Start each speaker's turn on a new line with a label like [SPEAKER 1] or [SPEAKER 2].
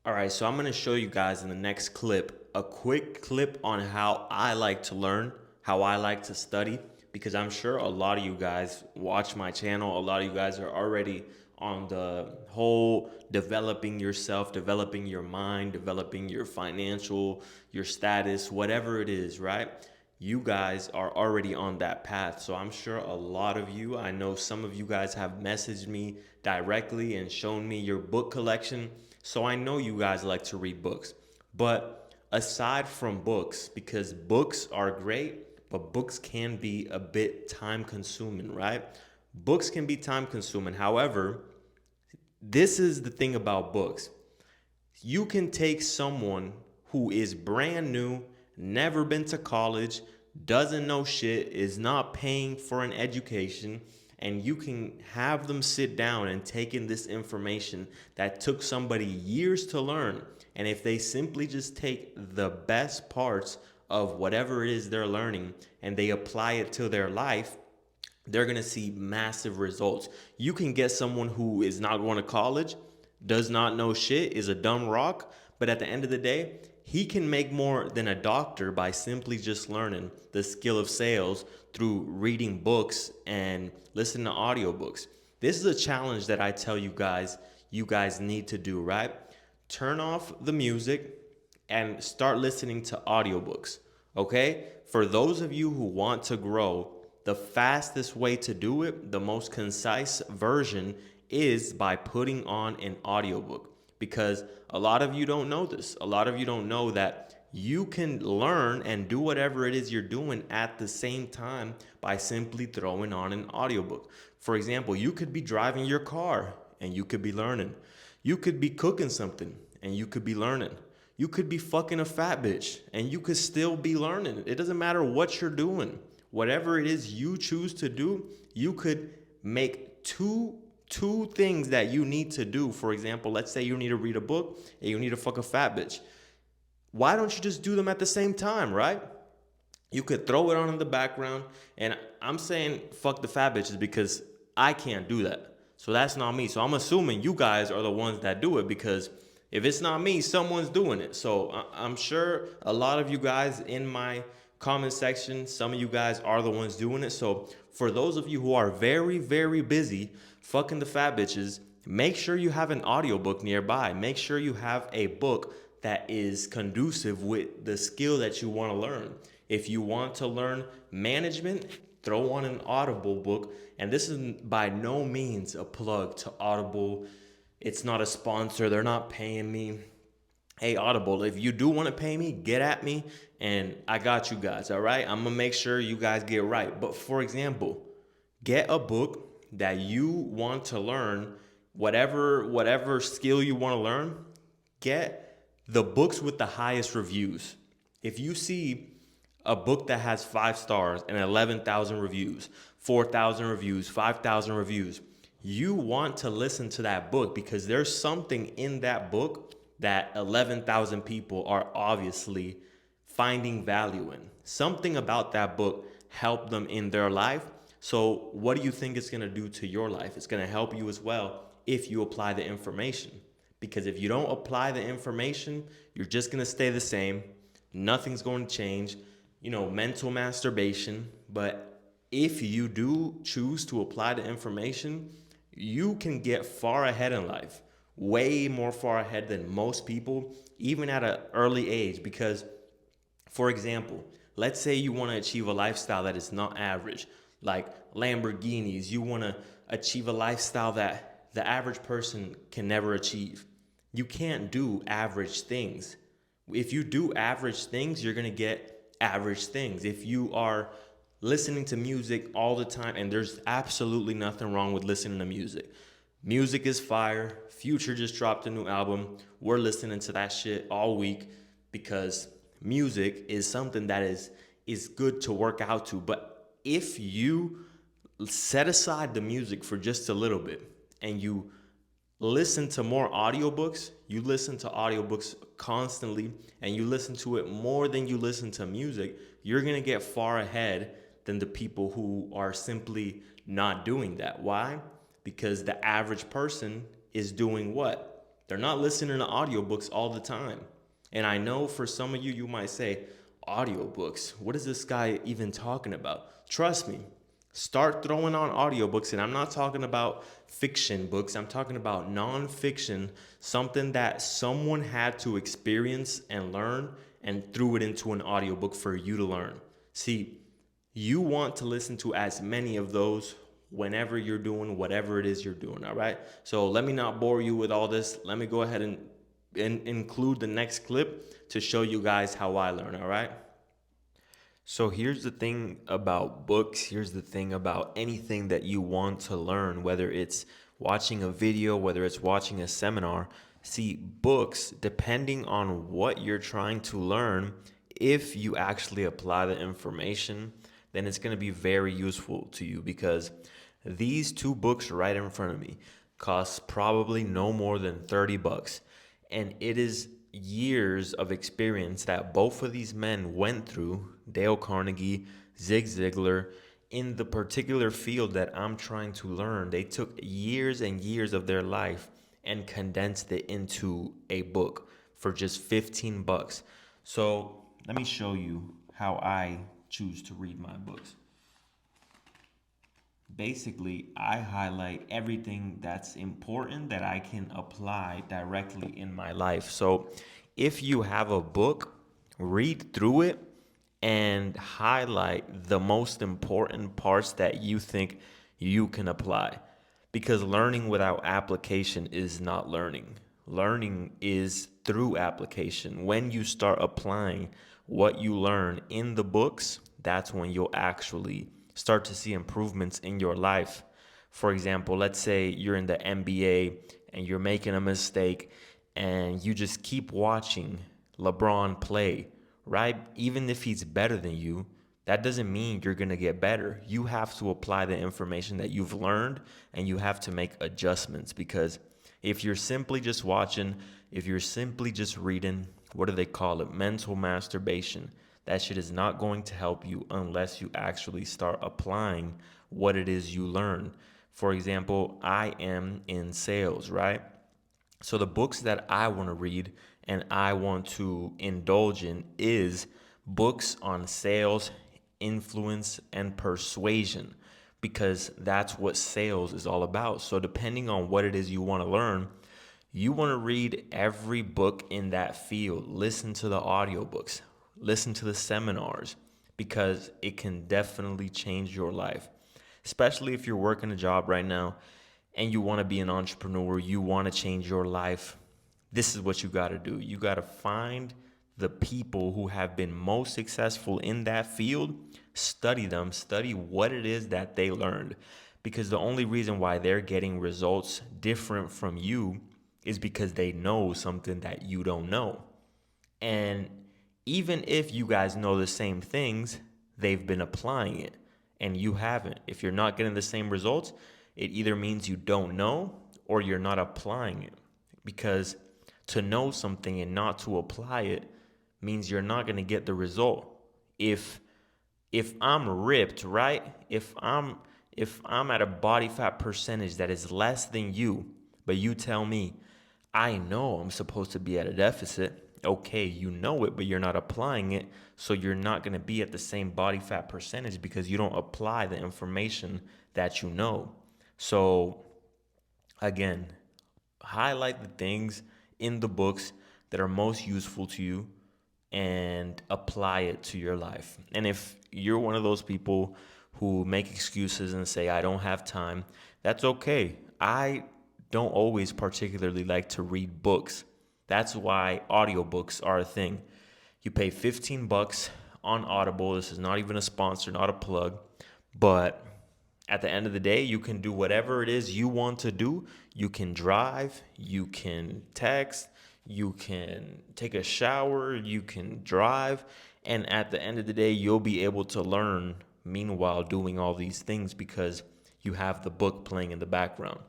[SPEAKER 1] All right, so I'm going to show you guys in the next clip a quick clip on how I like to learn, how I like to study, because I'm sure a lot of you guys watch my channel. A lot of you guys are already on the whole developing yourself, developing your mind, developing your financial, your status, whatever it is, right? You guys are already on that path. So I'm sure a lot of you, I know some of you guys have messaged me directly and shown me your book collection. So I know you guys like to read books. But aside from books, because books are great, but books can be a bit time consuming, right? Books can be time consuming. However, this is the thing about books. You can take someone who is brand new, never been to college, doesn't know shit, is not paying for an education, and you can have them sit down and take in this information that took somebody years to learn. And if they simply just take the best parts of whatever it is they're learning and they apply it to their life, they're going to see massive results. You can get someone who is not going to college, does not know shit, is a dumb rock, but at the end of the day, he can make more than a doctor by simply just learning the skill of sales through reading books and listening to audiobooks. This is a challenge that I tell you guys need to do, right? Turn off the music and start listening to audiobooks. Okay? For those of you who want to grow, the fastest way to do it, the most concise version, is by putting on an audiobook. Because a lot of you don't know this. A lot of you don't know that you can learn and do whatever it is you're doing at the same time by simply throwing on an audiobook. For example, you could be driving your car and you could be learning. You could be cooking something and you could be learning. You could be fucking a fat bitch and you could still be learning. It doesn't matter what you're doing. Whatever it is you choose to do, you could make two things that you need to do. For example, let's say you need to read a book and you need to fuck a fat bitch. Why don't you just do them at the same time, right? You could throw it on in the background. And I'm saying fuck the fat bitches because I can't do that. So that's not me. So I'm assuming you guys are the ones that do it because if it's not me, someone's doing it. So I'm sure a lot of you guys in my comment section, some of you guys are the ones doing it. So for those of you who are very, very busy fucking the fat bitches, make sure you have an audiobook nearby. Make sure you have a book that is conducive with the skill that you want to learn. If you want to learn management, throw on an Audible book. And this is by no means a plug to Audible. It's not a sponsor. They're not paying me. Hey, Audible, if you do want to pay me, get at me and I got you guys, all right? I'm going to make sure you guys get right. But for example, get a book that you want to learn, whatever skill you want to learn, get the books with the highest reviews. If you see a book that has 5 stars and 11,000 reviews, 4,000 reviews, 5,000 reviews, you want to listen to that book because there's something in that book that 11,000 people are obviously finding value in. Something about that book helped them in their life. So, what do you think it's going to do to your life? It's going to help you as well if you apply the information. Because if you don't apply the information, you're just going to stay the same. Nothing's going to change. Mental masturbation. But if you do choose to apply the information, you can get far ahead in life, way more far ahead than most people, even at an early age. Because, for example, let's say you want to achieve a lifestyle that is not average, like Lamborghinis. You want to achieve a lifestyle that the average person can never achieve. You can't do average things. If you do average things, you're going to get average things. If you are listening to music all the time, and there's absolutely nothing wrong with listening to music. Music is fire. Future just dropped a new album. We're listening to that shit all week because music is something that is good to work out to. But if you set aside the music for just a little bit and you listen to more audiobooks, you listen to audiobooks constantly, and you listen to it more than you listen to music, you're going to get far ahead than the people who are simply not doing that. Why? Because the average person is doing what? They're not listening to audiobooks all the time. And I know for some of you, you might say, audiobooks, what is this guy even talking about? Trust me, start throwing on audiobooks. And I'm not talking about fiction books, I'm talking about nonfiction, something that someone had to experience and learn and threw it into an audiobook for you to learn. See, you want to listen to as many of those whenever you're doing whatever it is you're doing. All right. So let me not bore you with all this. Let me go ahead and include the next clip to show you guys how I learn. All right. So here's the thing about books. Here's the thing about anything that you want to learn, whether it's watching a video, whether it's watching a seminar. See, books, depending on what you're trying to learn, if you actually apply the information, then it's going to be very useful to you, because these two books right in front of me cost probably no more than $30. And it is years of experience that both of these men went through, Dale Carnegie, Zig Ziglar, in the particular field that I'm trying to learn. They took years and years of their life and condensed it into a book for just $15. So let me show you how I choose to read my books. Basically, I highlight everything that's important that I can apply directly in my life. So if you have a book, read through it and highlight the most important parts that you think you can apply. Because learning without application is not learning. Learning is through application. When you start applying what you learn in the books, that's when you'll actually start to see improvements in your life. For example, let's say you're in the NBA and you're making a mistake and you just keep watching LeBron play, right? Even if he's better than you, that doesn't mean you're going to get better. You have to apply the information that you've learned and you have to make adjustments, because if you're simply just watching, if you're simply just reading, what do they call it? Mental masturbation. That shit is not going to help you unless you actually start applying what it is you learn. For example, I am in sales, right? So the books that I want to read and I want to indulge in is books on sales, influence, and persuasion, because that's what sales is all about. So depending on what it is you want to learn, you want to read every book in that field. Listen to the audiobooks, listen to the seminars, because it can definitely change your life. Especially if you're working a job right now and you want to be an entrepreneur, you want to change your life. This is what you got to do. You got to find the people who have been most successful in that field, study them, study what it is that they learned. Because the only reason why they're getting results different from you is because they know something that you don't know. And even if you guys know the same things, they've been applying it and you haven't. If you're not getting the same results, it either means you don't know or you're not applying it. Because to know something and not to apply it means you're not going to get the result. If I'm ripped, right? If I'm at a body fat percentage that is less than you, but you tell me, I know I'm supposed to be at a deficit. Okay, you know it, but you're not applying it. So you're not going to be at the same body fat percentage because you don't apply the information that you know. So again, highlight the things in the books that are most useful to you and apply it to your life. And if you're one of those people who make excuses and say, I don't have time, that's okay. I don't always particularly like to read books. That's why audiobooks are a thing. You pay $15 on Audible. This is not even a sponsor, not a plug, but at the end of the day, you can do whatever it is you want to do. You can drive, you can text, you can take a shower, you can drive, and at the end of the day, you'll be able to learn meanwhile doing all these things because you have the book playing in the background.